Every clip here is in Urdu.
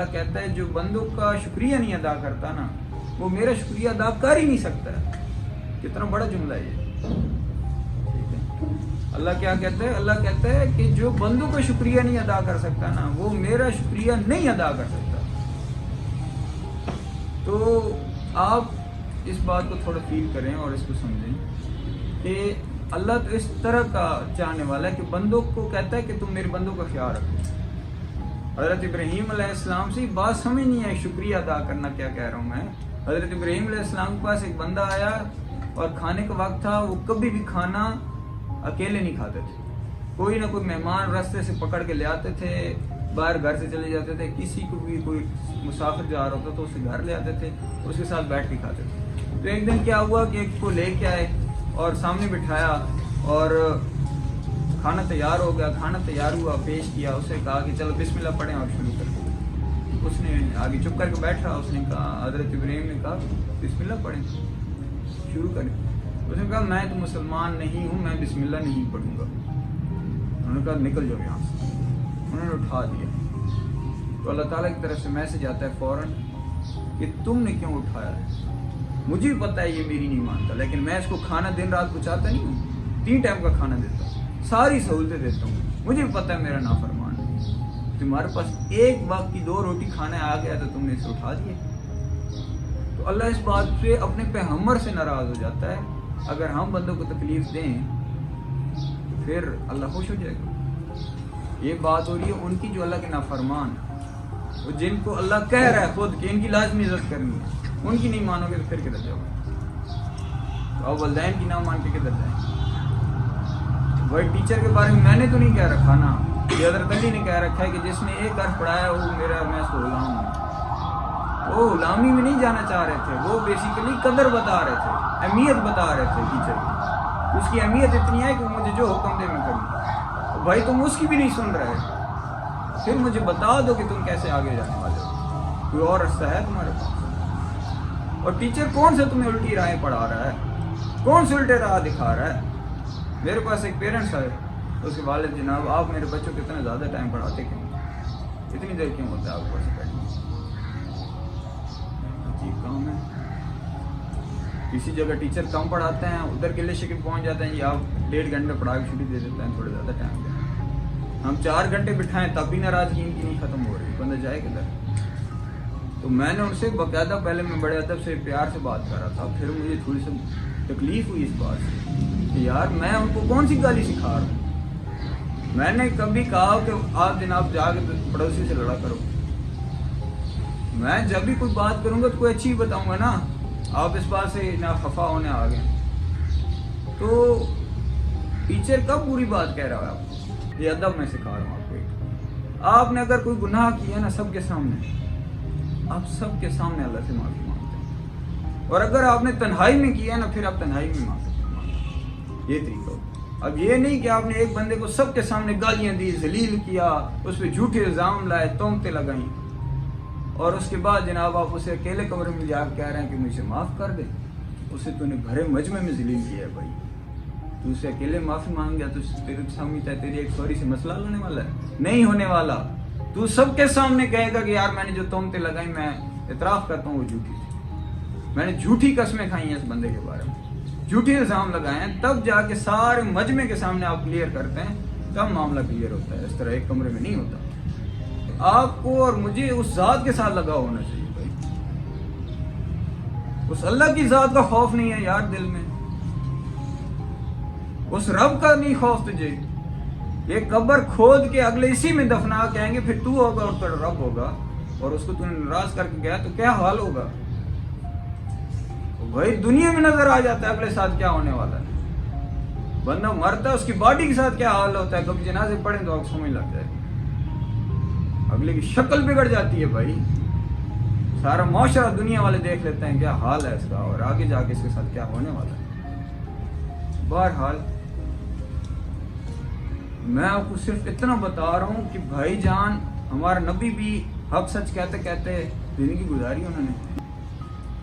اللہ کہتا ہے جو بندوں کا شکریہ نہیں ادا کرتا نا وہ میرا شکریہ ادا کر ہی نہیں سکتا ہے. کتنا بڑا جملہ ہے یہ. اللہ کیا کہتا ہے؟ اللہ کہتا ہے کہ جو بندوں کا شکریہ نہیں ادا کر سکتا نا وہ میرا شکریہ نہیں ادا کر سکتا. تو آپ اس بات کو تھوڑا فیل کریں اور اس کو سمجھیں کہ اللہ تو اس طرح کا چاہنے والا ہے کہ بندوں کو کہتا ہے کہ تم میرے بندوں کا خیال رکھو. حضرت ابراہیم علیہ السلام سے بات سمجھ نہیں ہے شکریہ ادا کرنا کیا کہہ رہا ہوں میں. حضرت ابراہیم علیہ السلام کے پاس ایک بندہ آیا اور کھانے کا وقت تھا. وہ کبھی بھی کھانا اکیلے نہیں کھاتے تھے. کوئی نہ کوئی مہمان راستے سے پکڑ کے لے آتے تھے, باہر گھر سے چلے جاتے تھے. کسی کو بھی کوئی مسافر جا رہا ہوتا تو اسے گھر لے آتے تھے, اس کے ساتھ بیٹھ کے کھاتے تھے. تو ایک دن کیا ہوا کہ ایک کو لے کے آئے اور سامنے بٹھایا اور کھانا تیار ہو گیا. کھانا تیار ہوا, پیش کیا. اسے کہا کہ چلو بسم اللہ پڑھیں اور شروع کریں. اس نے آگے چپ کر کے بیٹھا. اس نے کہا, حضرت ابراہیم نے کہا بسم اللہ پڑھیں, شروع کریں. اس نے کہا میں تو مسلمان نہیں ہوں, میں بسم اللہ نہیں پڑھوں گا. انہوں نے کہا نکل جاؤ یہاں سے. انہوں نے اٹھا دیا. تو اللہ تعالیٰ کی طرف سے میسج آتا ہے فوراً کہ تم نے کیوں اٹھایا ہے. مجھے بھی پتا ہے یہ میری نہیں مانتا, لیکن میں اس کو کھانا دن رات پہنچاتا نہیں ہوں. 3 ٹائم کا کھانا دیتا ہوں, ساری سہولتیں دیتا ہوں. مجھے بھی پتا ہے میرا نافرمان ہے. تمہارے پاس ایک وقت کی 2 روٹی کھانے آ گیا تو تم نے اسے اٹھا دیا. تو اللہ اس بات سے اپنے پیغمبر سے ناراض ہو جاتا ہے. اگر ہم بندوں کو تکلیف دیں تو پھر اللہ خوش ہو جائے گا. یہ بات ہو رہی ہے ان کی جو اللہ کے نافرمان, وہ جن کو اللہ کہہ رہا ہے خود کہ ان کی لازمی عزت کرنی ہے, ان کی نہیں مانو گے تو پھر کدھر جاؤ گے؟ تو اب والدین کی نہ مان کے کدھر جائیں گے؟ وہی ٹیچر کے بارے میں نے تو نہیں کہہ رکھا نا, یہ حضرت علی نے کہہ رکھا ہے کہ جس نے ایک حرف پڑھایا وہ میرا, میں اس کو غلام ہوں. وہ غلامی میں نہیں جانا چاہ رہے تھے, وہ بیسیکلی قدر بتا رہے تھے, اہمیت بتا رہے تھے ٹیچر کی. اس کی اہمیت اتنی ہے کہ مجھے جو حکم دے میں کروں. بھائی تم اس کی بھی نہیں سن رہے, پھر مجھے بتا دو کہ تم کیسے آگے جانے والے ہو. کوئی اور رستہ ہے تمہارے پاس؟ اور ٹیچر کون سے تمہیں الٹی راہیں پڑھا رہا ہے, کون سے الٹے راہ دکھا رہا ہے؟ میرے پاس ایک پیرنٹس ہے, اس کے والد, جناب آپ میرے بچوں کو اتنا زیادہ ٹائم پڑھاتے کیوں, اتنی دیر کیوں ہوتا ہے آپ کو ایسے پڑھنے؟ عجیب کام ہے. کسی جگہ ٹیچر کم پڑھاتے ہیں, ادھر گلے شکن پہنچ جاتے ہیں, یا آپ 1.5 گھنٹے پڑھا کے چھٹی دے دیتے ہیں, تھوڑا زیادہ ٹائم دیں. ہم 4 گھنٹے بٹھائیں تب بھی ناراضگی ان کی نہیں ختم ہو رہی, بندہ جائے کدھر؟ تو میں نے ان سے باقاعدہ, پہلے میں بڑے ادب سے پیار سے بات کر رہا تھا, پھر مجھے تھوڑی سی تکلیف ہوئی اس بات سے کہ یار میں ان کو کون سی گالی سکھا رہا ہوں. میں نے کبھی کہا کہ آپ جناب جا کے پڑوسی سے لڑا کرو. میں جب بھی کوئی بات کروں گا تو کوئی اچھی بتاؤں گا نا. آپ اس بات سے نہ خفا ہونے آ گئے. تو ٹیچر کب بری بات کہہ رہا ہے آپ کو؟ یہ ادب میں سکھا رہا ہوں آپ کو. آپ نے اگر کوئی گناہ کیا ہے نا سب کے سامنے, آپ سب کے سامنے اللہ سے معافی مانگتے ہیں. اور اگر آپ نے تنہائی میں کیا ہے نا پھر آپ تنہائی میں مانگ سکتے ہیں. یہ طریقہ. اب یہ نہیں کہ آپ نے ایک بندے کو سب کے سامنے گالیاں دی, ذلیل کیا, اس پہ جھوٹے الزام لائے, تہمتیں لگائیں, اور اس کے بعد جناب آپ اسے اکیلے کمرے میں جا کے کہہ رہے ہیں کہ مجھے معاف کر دے. اسے تو نے بھرے مجمع میں ذلیل کیا ہے بھائی. تو اسے اکیلے معافی مانگ گیا تو تیرے سامنے تیری ایک سوری سے مسئلہ ہونے والا ہے؟ نہیں ہونے والا. تو سب کے سامنے کہے گا کہ یار میں نے جو تہمتیں لگائیں میں اعتراف کرتا ہوں وہ جھوٹی تھی, میں نے جھوٹی قسمیں کھائی ہیں اس بندے کے بارے میں, جھوٹے الزام لگائے ہیں. تب جا کے سارے مجمع کے سامنے آپ کلیئر کرتے ہیں, تب معاملہ کلیئر ہوتا ہے. اس طرح ایک کمرے میں نہیں ہوتا. آپ کو اور مجھے اس ذات کے ساتھ لگا ہونا چاہیے بھائی. اس اللہ کی ذات کا خوف نہیں ہے یار دل میں, اس رب کا نہیں خوف تجھے. یہ قبر کھود کے اگلے اسی میں دفنا کہیں گے پھر تو ہوگا اور پھر رب ہوگا, اور اس کو تو نے ناراض کر کے گیا تو کیا حال ہوگا بھائی. دنیا میں نظر آ جاتا ہے اگلے ساتھ کیا ہونے والا ہے. بندہ مرتا ہے اس کی باڈی کے ساتھ کیا حال ہوتا ہے. کبھی جنازے پڑھیں تو آپ کو سمجھ لگ جائے. اگلے کی شکل بگڑ جاتی ہے بھائی. سارا معاشرہ دنیا والے دیکھ لیتے ہیں کیا حال ہے اس کا, اور آگے جا کے اس کے ساتھ کیا ہونے والا ہے. بہرحال میں آپ کو صرف اتنا بتا رہا ہوں کہ بھائی جان, ہمارا نبی بھی حق سچ کہتے کہتے زندگی گزاری انہوں نے.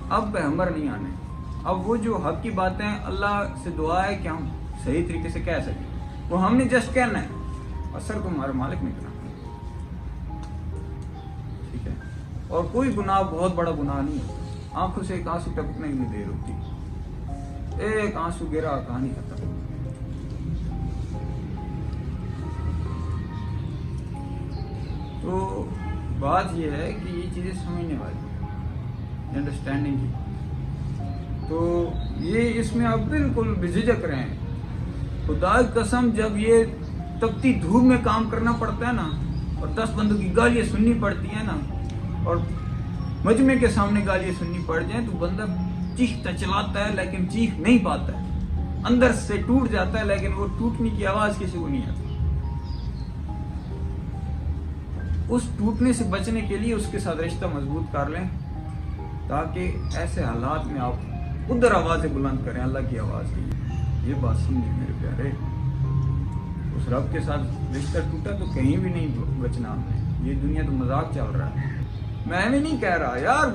اب پیغمبر نہیں آنے. اب وہ جو حق کی باتیں اللہ سے دعا ہے کہ ہم صحیح طریقے سے کہہ سکیں, وہ ہم نے جسٹ کہنا ہے, اثر تو ہمارے مالک نے کرنا. ٹھیک ہے. اور کوئی گناہ بہت بڑا گناہ نہیں ہوتا. آنکھوں سے ایک آنسو ٹپکنے کی دیر ہوتی, ایک آنسو گرا کہانی ختم. تو بات یہ ہے کہ یہ چیزیں سمجھنے والی, انڈرسٹینڈنگ کی. تو یہ اس میں آپ بالکل بجھجک رہے ہیں. خدا کی قسم, جب یہ تپتی دھوپ میں کام کرنا پڑتا ہے نا, اور 10 بندوں کی گالیاں سننی پڑتی ہیں نا, اور مجمع کے سامنے گالیاں سننی پڑ جائیں, تو بندہ چیختا چلاتا ہے لیکن چیخ نہیں پاتا ہے, اندر سے ٹوٹ جاتا ہے, لیکن وہ ٹوٹنے کی آواز کسی کو نہیں آتی. اس ٹوٹنے سے بچنے کے لیے اس کے ساتھ رشتہ مضبوط کر لیں, تاکہ ایسے حالات میں آپ ادھر آوازیں بلند کریں اللہ کی آواز کی. یہ بات سمجھیں میرے پیارے, اس رب کے ساتھ رشتہ ٹوٹا تو کہیں بھی نہیں بچنا ہم نے. یہ دنیا تو مذاق چل رہا ہے. میں بھی نہیں کہہ رہا یار,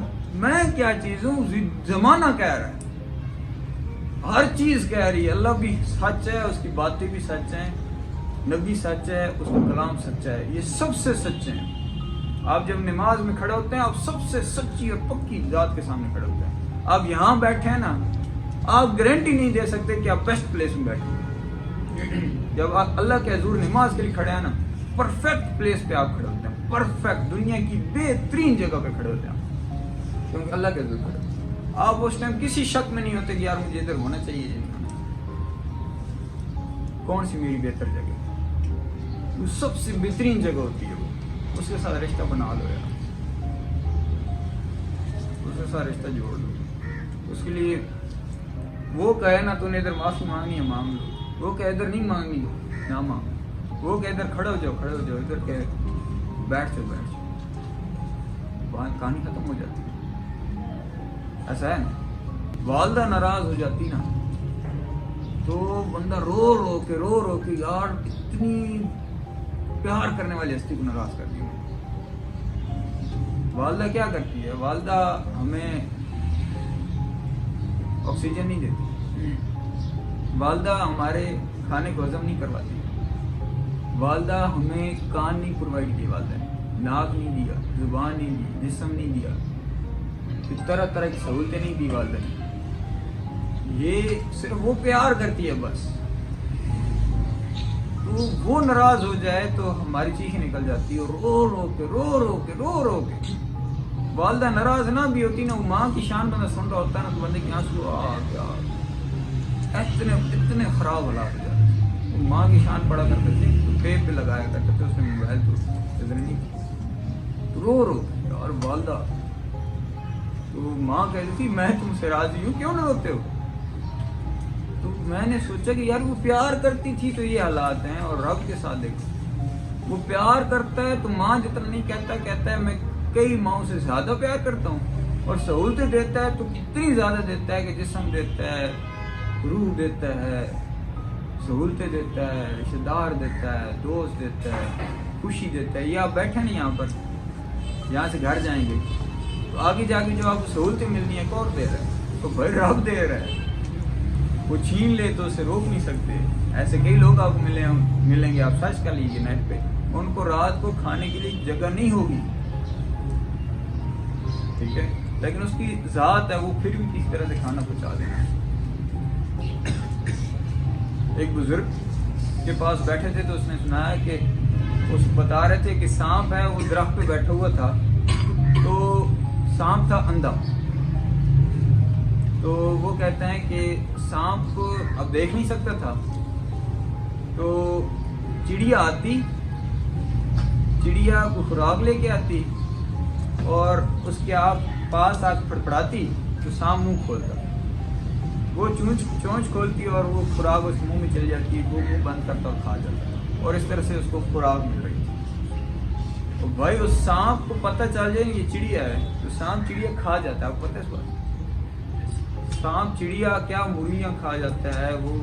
میں کیا چیز ہوں, زمانہ کہہ رہا ہے, ہر چیز کہہ رہی ہے. اللہ بھی سچ ہے, اس کی باتیں بھی سچ ہیں, نبی سچ ہے, اس کا کلام سچا ہے, یہ سب سے سچے ہیں. آپ جب نماز میں کھڑے ہوتے ہیں, آپ سب سے سچی اور پکی ذات کے سامنے کھڑے ہوتے ہیں. آپ یہاں بیٹھے ہیں نا, آپ گارنٹی نہیں دے سکتے کہ آپ بیسٹ پلیس میں بیٹھے. جب آپ اللہ کے حضور نماز کے لیے کھڑے ہیں نا, پرفیکٹ پلیس پہ آپ کھڑے ہوتے ہیں, پرفیکٹ دنیا کی بہترین جگہ پہ کھڑے ہوتے ہیں, کیونکہ اللہ کے حضور کھڑے. آپ اس ٹائم کسی شک میں نہیں ہوتے کہ یار مجھے ادھر ہونا چاہیے, کون سی میری بہتر جگہ. وہ سب سے بہترین جگہ ہوتی ہے, وہ اس کے ساتھ رشتہ بنا لو یار, اس کے ساتھ رشتہ جوڑ لو. اس کے لیے وہ کہے نا تو نے ادھر معافی مانگنی ہے مانگ لو, وہ کہے ادھر نہیں مانگنی نہ مانگ, وہ کہے ادھر کھڑے ہو جاؤ, ادھر کہے بیٹھ جاؤ, وہاں کہانی ختم ہو جاتی ہے. ایسا ہے نا, والدہ ناراض ہو جاتی نا, تو بندہ رو رو کے یار اتنی پیار کرنے والی ہستی کو ناراض کرتی ہے. والدہ کیا کرتی ہے, والدہ ہمیں آکسیجن نہیں دیتی, والدہ ہمارے کھانے کو ہضم نہیں کرواتی, والدہ ہمیں کان نہیں پرووائڈ کی, والدہ ناک نہیں دیا, زبان نہیں دی, جسم نہیں دیا, طرح طرح کی سہولتیں نہیں دی والدہ نے. یہ صرف وہ پیار کرتی ہے بس. تو وہ ناراض ہو جائے تو ہماری چیخیں نکل جاتی ہے, اور رو رو کے. والدہ ناراض نہ بھی ہوتی نا, وہ ماں کی شان بندہ سن رہا ہوتا ہے نا, تو بندے کے آنسو اتنے خراب حالات ہو جاتے. ماں کی شان پڑا کرتے تھے تو پیٹ پہ لگایا کرتے تھے, اس میں موبائل تو نہیں, تو رو اور والدہ. تو ماں کہتی تھی میں تم سے راضی ہوں, کیوں نہ روتے ہو. تو میں نے سوچا کہ یار وہ پیار کرتی تھی تو یہ حالات ہیں. اور رب کے ساتھ دیکھو, وہ پیار کرتا ہے تو ماں جتنا نہیں کہتا ہے میں کئی ماؤں سے زیادہ پیار کرتا ہوں. اور سہولتیں دیتا ہے تو کتنی زیادہ دیتا ہے کہ جسم دیتا ہے, روح دیتا ہے, سہولتیں دیتا ہے, رشتہ دار دیتا ہے, دوست دیتا ہے, خوشی دیتا ہے. یہ آپ بیٹھے نہیں یہاں پر, یہاں سے گھر جائیں گے تو آگے جا کے جو آپ کو سہولتیں ملنی ہیں کون دے رہا ہے, تو بھائی رب دے رہا ہے. وہ چھین لے تو اسے روک نہیں سکتے. ایسے کئی لوگ آپ کو ملیں گے, آپ سرچ کر لیجیے نیٹ پہ, ان کو رات کو کھانے کے لیے جگہ نہیں ہوگی, ٹھیک ہے, لیکن اس کی ذات ہے, وہ پھر بھی کس طرح سے کھانا پہنچا دینا. ایک بزرگ کے پاس بیٹھے تھے تو اس نے سنایا کہ اس بتا رہے تھے کہ سانپ ہے, وہ درخت پہ بیٹھا ہوا تھا, تو سانپ تھا اندھا. تو وہ کہتے ہیں کہ سانپ کو اب دیکھ نہیں سکتا تھا, تو چڑیا آتی, چڑیا کو خوراک لے کے آتی اور اس کے آپ پاس آ کے پڑپڑاتی تو سانپ منہ کھولتا. وہ چونچ کھولتی اور وہ خوراک اس منہ میں چل جاتی, وہ منہ بند کرتا اور کھا جاتا, اور اس طرح سے اس کو خوراک مل رہی تھی. تو بھائی اس سانپ کو پتہ چل جائے یہ چڑیا ہے, تو سانپ چڑیا کھا جاتا ہے. آپ کو پتہ ہے اس بات, سانپ چڑیا کیا مرغیاں کھا جاتا ہے, وہ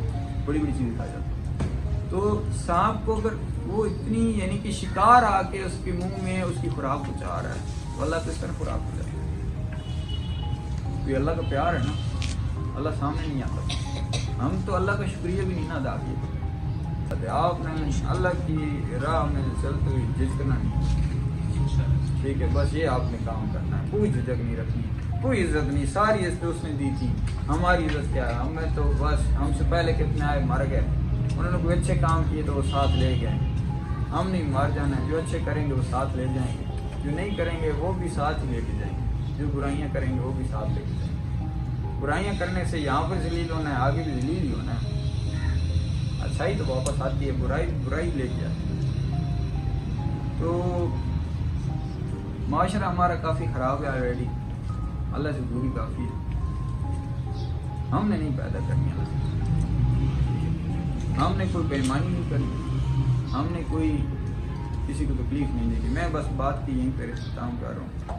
بڑی بڑی چیزیں کھا جاتا ہے. تو سانپ کو اگر وہ اتنی یعنی کہ شکار آ کے اس کے منہ میں اس کی خوراک پہنچا رہا ہے, تو اللہ تو اس طرح خوراک پہنچا رہا ہے. تو یہ اللہ کا پیار ہے نا, اللہ سامنے نہیں آتا. ہم تو اللہ کا شکریہ بھی نہیں ادا کیے. آپ نے اللہ کی راہ میں چلتے ہوئے جج کرنا نہیں. ٹھیک ہے، بس یہ آپ نے کام کرنا ہے، کوئی جھجک نہیں رکھنی، کوئی عزت نہیں، ساری عزت اس نے دی تھی، ہماری عزت کیا ہے؟ ہمیں تو بس ہم سے پہلے کتنے آئے مر گئے، انہوں نے کوئی اچھے کام کیے تو وہ ساتھ لے گئے، ہم نہیں مر جانا ہے، جو اچھے کریں گے وہ ساتھ لے جائیں گے، جو نہیں کریں گے وہ بھی ساتھ ہی لے کے جائیں گے، جو برائیاں کریں گے وہ بھی ساتھ لے کے جائیں گے۔ برائیاں کرنے سے یہاں پر ذلیل ہونا ہے، آگے بھی ذلیل ہی ہونا ہے، اچھائی تو واپس آتی ہے، برائی لے کے آتی ہے۔ تو معاشرہ ہمارا کافی خراب ہے آلریڈی، اللہ سے دوری کافی ہے، ہم نے نہیں پیدا کرنی اللہ سے، ہم نے کوئی بےایمانی نہیں کرنی، ہم نے کوئی کسی کو تکلیف نہیں دی۔ میں بس بات کی یہیں پہ اختتام کر رہا ہوں۔